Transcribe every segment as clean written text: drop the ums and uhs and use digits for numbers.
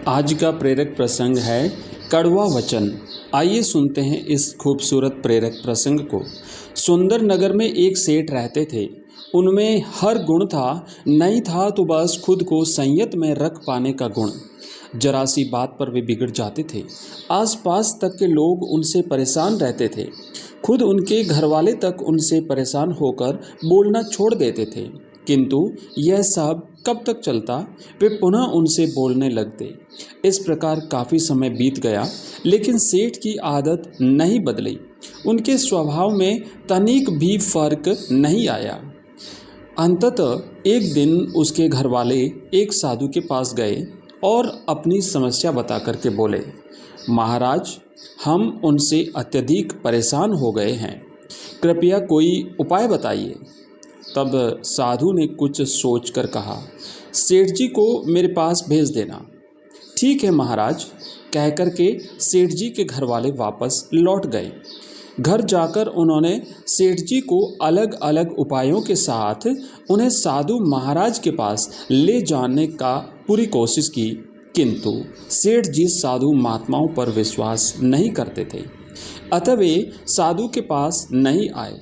आज का प्रेरक प्रसंग है कड़वा वचन। आइए सुनते हैं इस खूबसूरत प्रेरक प्रसंग को। सुंदर नगर में एक सेठ रहते थे। उनमें हर गुण था, नहीं था तो बस खुद को संयत में रख पाने का गुण। जरा सी बात पर वे बिगड़ जाते थे। आसपास तक के लोग उनसे परेशान रहते थे। खुद उनके घरवाले तक उनसे परेशान होकर बोलना छोड़ देते थे। किंतु यह सब कब तक चलता? वे पुनः उनसे बोलने लगते। इस प्रकार काफ़ी समय बीत गया, लेकिन सेठ की आदत नहीं बदली। उनके स्वभाव में तनिक भी फर्क नहीं आया। अंततः एक दिन उसके घरवाले एक साधु के पास गए और अपनी समस्या बता करके बोले, महाराज, हम उनसे अत्यधिक परेशान हो गए हैं, कृपया कोई उपाय बताइए। तब साधु ने कुछ सोचकर कहा, सेठ जी को मेरे पास भेज देना। ठीक है महाराज, कहकर के सेठ जी के घरवाले वापस लौट गए। घर जाकर उन्होंने सेठ जी को अलग अलग उपायों के साथ उन्हें साधु महाराज के पास ले जाने का पूरी कोशिश की, किंतु सेठ जी साधु महात्माओं पर विश्वास नहीं करते थे। अतः वे साधु के पास नहीं आए।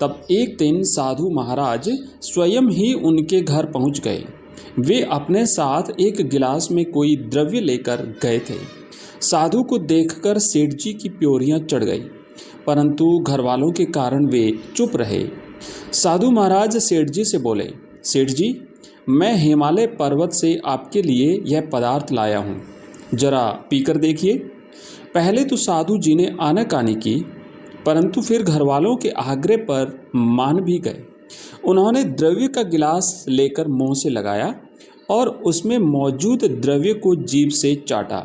तब एक दिन साधु महाराज स्वयं ही उनके घर पहुंच गए। वे अपने साथ एक गिलास में कोई द्रव्य लेकर गए थे। साधु को देखकर सेठ जी की प्योरियां चढ़ गई, परंतु घरवालों के कारण वे चुप रहे। साधु महाराज सेठ जी से बोले, सेठ जी, मैं हिमालय पर्वत से आपके लिए यह पदार्थ लाया हूँ, जरा पीकर देखिए। पहले तो साधु जी ने आनाकानी की, परंतु फिर घरवालों के आग्रह पर मान भी गए। उन्होंने द्रव्य का गिलास लेकर मुंह से लगाया और उसमें मौजूद द्रव्य को जीभ से चाटा।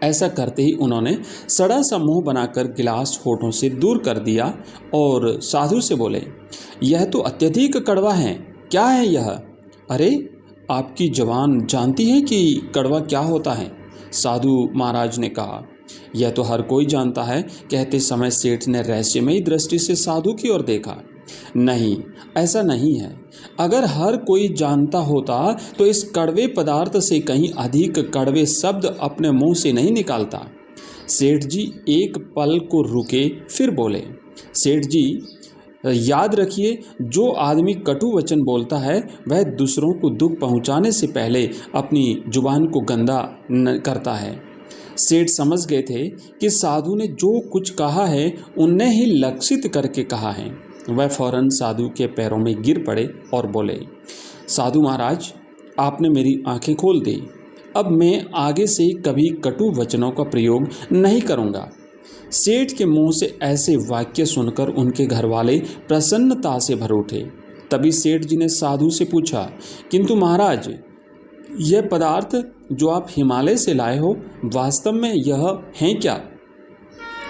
ऐसा करते ही उन्होंने सड़ा सा मुंह बनाकर गिलास होठों से दूर कर दिया और साधु से बोले, यह तो अत्यधिक कड़वा है, क्या है यह? अरे, आपकी जवान जानती है कि कड़वा क्या होता है? साधु महाराज ने कहा, यह तो हर कोई जानता है। कहते समय सेठ ने रहस्यमयी दृष्टि से साधु की ओर देखा। नहीं, ऐसा नहीं है। अगर हर कोई जानता होता तो इस कड़वे पदार्थ से कहीं अधिक कड़वे शब्द अपने मुंह से नहीं निकालता। सेठ जी एक पल को रुके, फिर बोले, सेठ जी, याद रखिए, जो आदमी कटु वचन बोलता है वह दूसरों को दुख पहुंचाने से पहले अपनी जुबान को गंदा करता है। सेठ समझ गए थे कि साधु ने जो कुछ कहा है उन्हें ही लक्षित करके कहा है। वह फौरन साधु के पैरों में गिर पड़े और बोले, साधु महाराज, आपने मेरी आंखें खोल दी। अब मैं आगे से कभी कटु वचनों का प्रयोग नहीं करूंगा। सेठ के मुंह से ऐसे वाक्य सुनकर उनके घरवाले प्रसन्नता से भर उठे। तभी सेठ जी ने साधु से पूछा, किंतु महाराज, यह पदार्थ जो आप हिमालय से लाए हो, वास्तव में यह है क्या?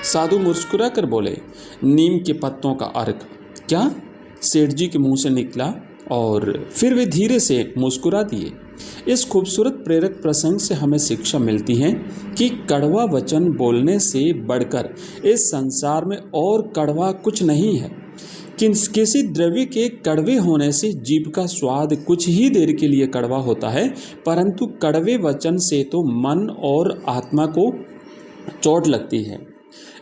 साधु मुस्कुरा कर बोले, नीम के पत्तों का अर्क। क्या? सेठ जी के मुंह से निकला और फिर वे धीरे से मुस्कुरा दिए। इस खूबसूरत प्रेरक प्रसंग से हमें शिक्षा मिलती है कि कड़वा वचन बोलने से बढ़कर इस संसार में और कड़वा कुछ नहीं है। किसी द्रव्य के कड़वे होने से जीभ का स्वाद कुछ ही देर के लिए कड़वा होता है, परंतु कड़वे वचन से तो मन और आत्मा को चोट लगती है।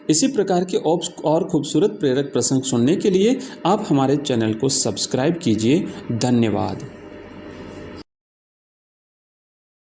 इसी प्रकार के और खूबसूरत प्रेरक प्रसंग सुनने के लिए आप हमारे चैनल को सब्सक्राइब कीजिए। धन्यवाद।